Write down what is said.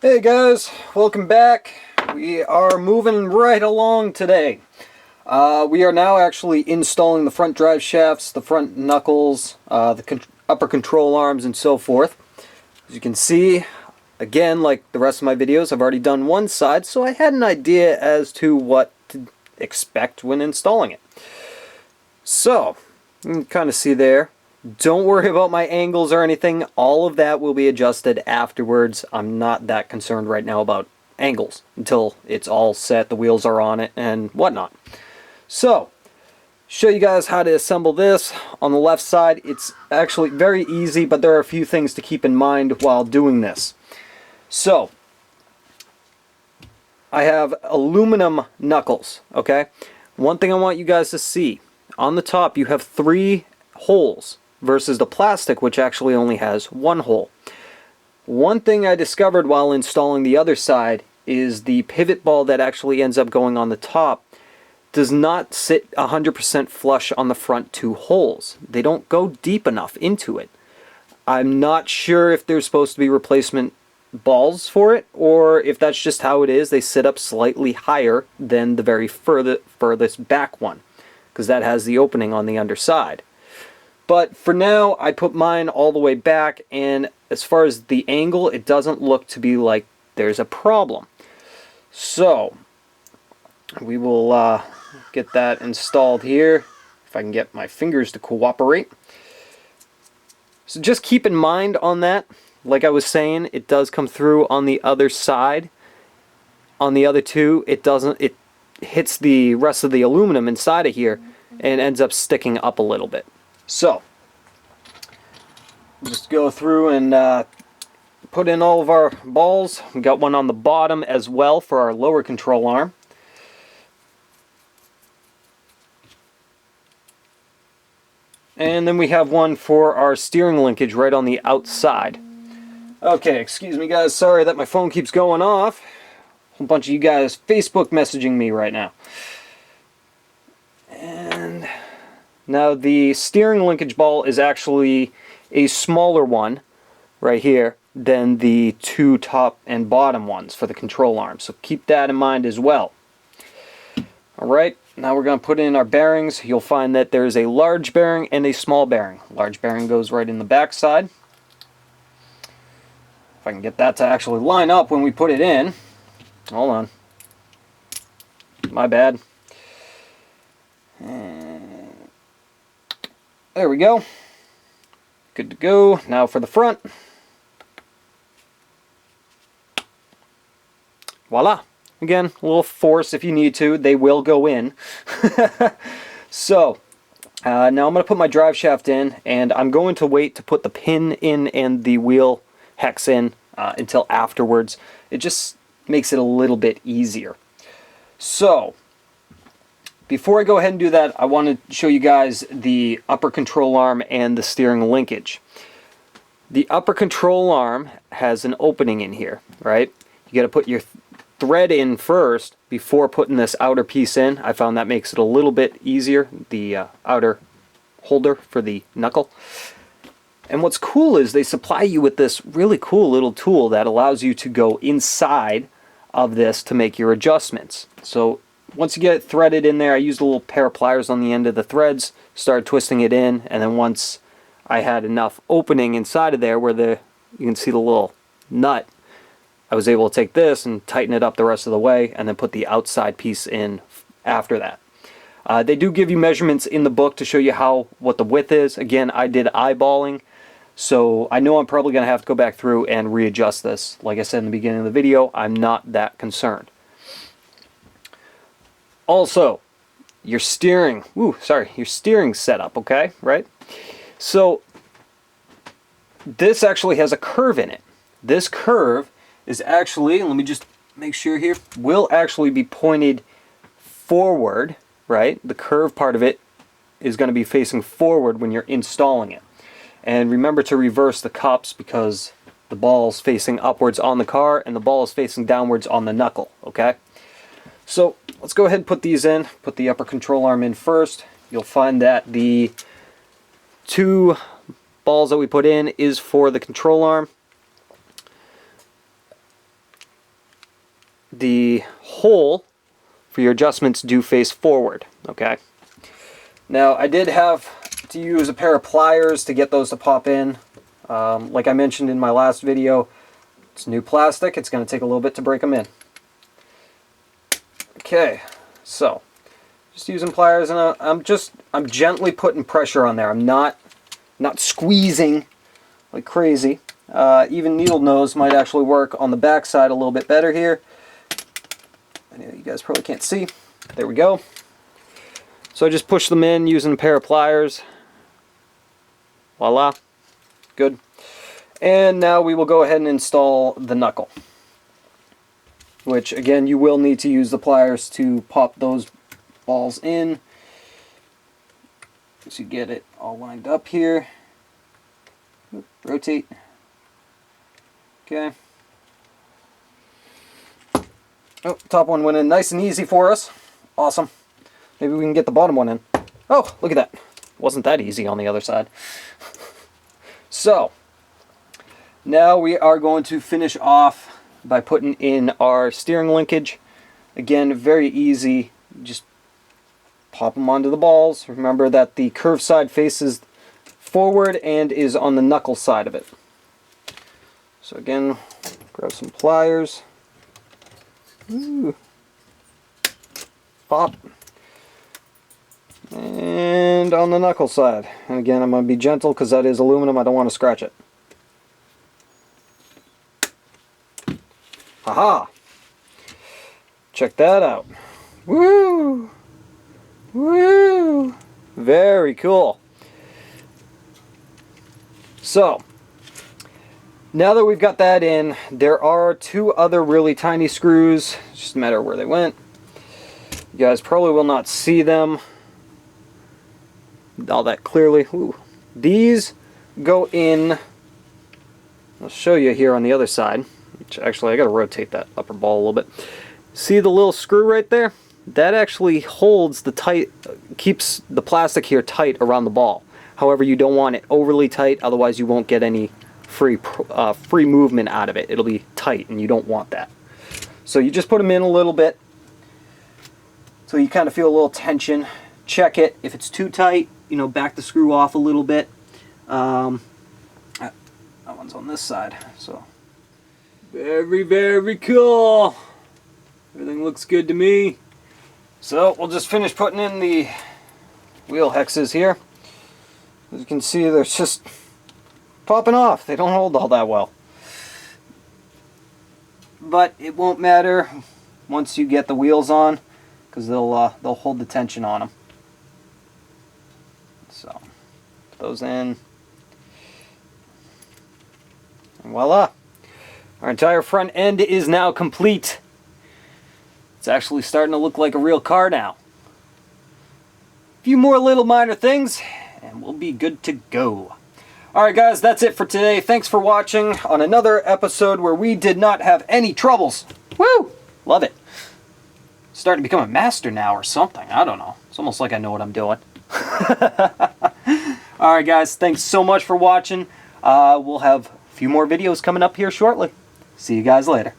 Hey guys, welcome back. We are moving right along today. We are now actually installing the front drive shafts, the front knuckles, the upper control arms, and so forth. As you can see, again, like the rest of my videos, I've already done one side, so I had an idea as to what to expect when installing it. So, you can kind of see there. Don't worry about my angles or anything. All of that will be adjusted afterwards. I'm not that concerned right now about angles until it's all set, the wheels are on it, and whatnot. So, show you guys how to assemble this. On the left side, it's actually very easy, but there are a few things to keep in mind while doing this. So, I have aluminum knuckles, okay? One thing I want you guys to see, on the top you have 3 holes versus the plastic, which actually only has 1 hole. One thing I discovered while installing the other side is the pivot ball that actually ends up going on the top does not sit 100% flush on the front 2 holes. They don't go deep enough into it. I'm not sure if there's supposed to be replacement balls for it, or if that's just how it is. They sit up slightly higher than the very furthest back one, because that has the opening on the underside. But for now, I put mine all the way back, and as far as the angle, it doesn't look to be like there's a problem. So, we will get that installed here, if I can get my fingers to cooperate. So just keep in mind on that, like I was saying, it does come through on the other side. On the other two, it doesn't. It hits the rest of the aluminum inside of here and ends up sticking up a little bit. So, just go through and put in all of our balls. We got one on the bottom as well for our lower control arm. And then we have one for our steering linkage right on the outside. Okay, excuse me guys, sorry that my phone keeps going off. A whole bunch of you guys Facebook messaging me right now. And now the steering linkage ball is actually a smaller one right here than the 2 top and bottom ones for the control arm. So keep that in mind as well. Alright, now we're going to put in our bearings. You'll find that there's a large bearing and a small bearing. Large bearing goes right in the back side. If I can get that to actually line up when we put it in. Hold on. My bad. And there we go. Good to go. Now for the front. Voila. Again, a little force if you need to. They will go in. So, now I'm going to put my drive shaft in, and I'm going to wait to put the pin in and the wheel hex in until afterwards. It just makes it a little bit easier. So, before I go ahead and do that, I want to show you guys the upper control arm and the steering linkage. The upper control arm has an opening in here, right? You got to put your thread in first before putting this outer piece in. I found that makes it a little bit easier, the outer holder for the knuckle. And what's cool is they supply you with this really cool little tool that allows you to go inside of this to make your adjustments. So once you get it threaded in there, I used a little pair of pliers on the end of the threads, started twisting it in, and then once I had enough opening inside of there where you can see the little nut, I was able to take this and tighten it up the rest of the way and then put the outside piece in after that. They do give you measurements in the book to show you what the width is. Again, I did eyeballing, so I know I'm probably going to have to go back through and readjust this. Like I said in the beginning of the video, I'm not that concerned. Also, your steering setup, okay, right? So, this actually has a curve in it. This curve is actually, let me just make sure here, will actually be pointed forward, right? The curve part of it is going to be facing forward when you're installing it. And remember to reverse the cups because the ball's facing upwards on the car and the ball is facing downwards on the knuckle, okay? So let's go ahead and put these in. Put the upper control arm in first. You'll find that the 2 balls that we put in is for the control arm. the hole for your adjustments do face forward, okay? Now, I did have to use a pair of pliers to get those to pop in. Like I mentioned in my last video, it's new plastic. It's going to take a little bit to break them in. Okay, so just using pliers, and I'm gently putting pressure on there. I'm not squeezing like crazy. Even needle nose might actually work on the back side a little bit better here. I know you guys probably can't see. There we go. So I just push them in using a pair of pliers. Voila. Good. And now we will go ahead and install the knuckle. Which, again, you will need to use the pliers to pop those balls in. So you get it all lined up here. Rotate. Okay. Oh, top one went in nice and easy for us. Awesome. Maybe we can get the bottom one in. Oh, look at that. Wasn't that easy on the other side. So, now we are going to finish off by putting in our steering linkage. Again, very easy. Just pop them onto the balls. Remember that the curved side faces forward and is on the knuckle side of it. So again, grab some pliers. Ooh. Pop. And on the knuckle side. And again, I'm going to be gentle because that is aluminum. I don't want to scratch it. Haha! Check that out. Woo! Woo! Very cool. So, now that we've got that in, there are two other really tiny screws. It's just a matter of where they went. You guys probably will not see them all that clearly. Ooh. These go in. I'll show you here on the other side. Which actually, I got to rotate that upper ball a little bit. See the little screw right there? That actually holds the tight, keeps the plastic here tight around the ball. However, you don't want it overly tight, otherwise you won't get any free movement out of it. It'll be tight, and you don't want that. So you just put them in a little bit, so you kind of feel a little tension. Check it. If it's too tight, you know, back the screw off a little bit. That one's on this side, so very, very cool. Everything looks good to me. So we'll just finish putting in the wheel hexes here. As you can see, they're just popping off. They don't hold all that well. But it won't matter once you get the wheels on, because they'll hold the tension on them. So put those in, and voila! Our entire front end is now complete. It's actually starting to look like a real car now. A few more little minor things, and we'll be good to go. Alright guys, that's it for today. Thanks for watching on another episode where we did not have any troubles. Woo! Love it. Starting to become a master now or something. I don't know. It's almost like I know what I'm doing. Alright guys, thanks so much for watching. We'll have a few more videos coming up here shortly. See you guys later.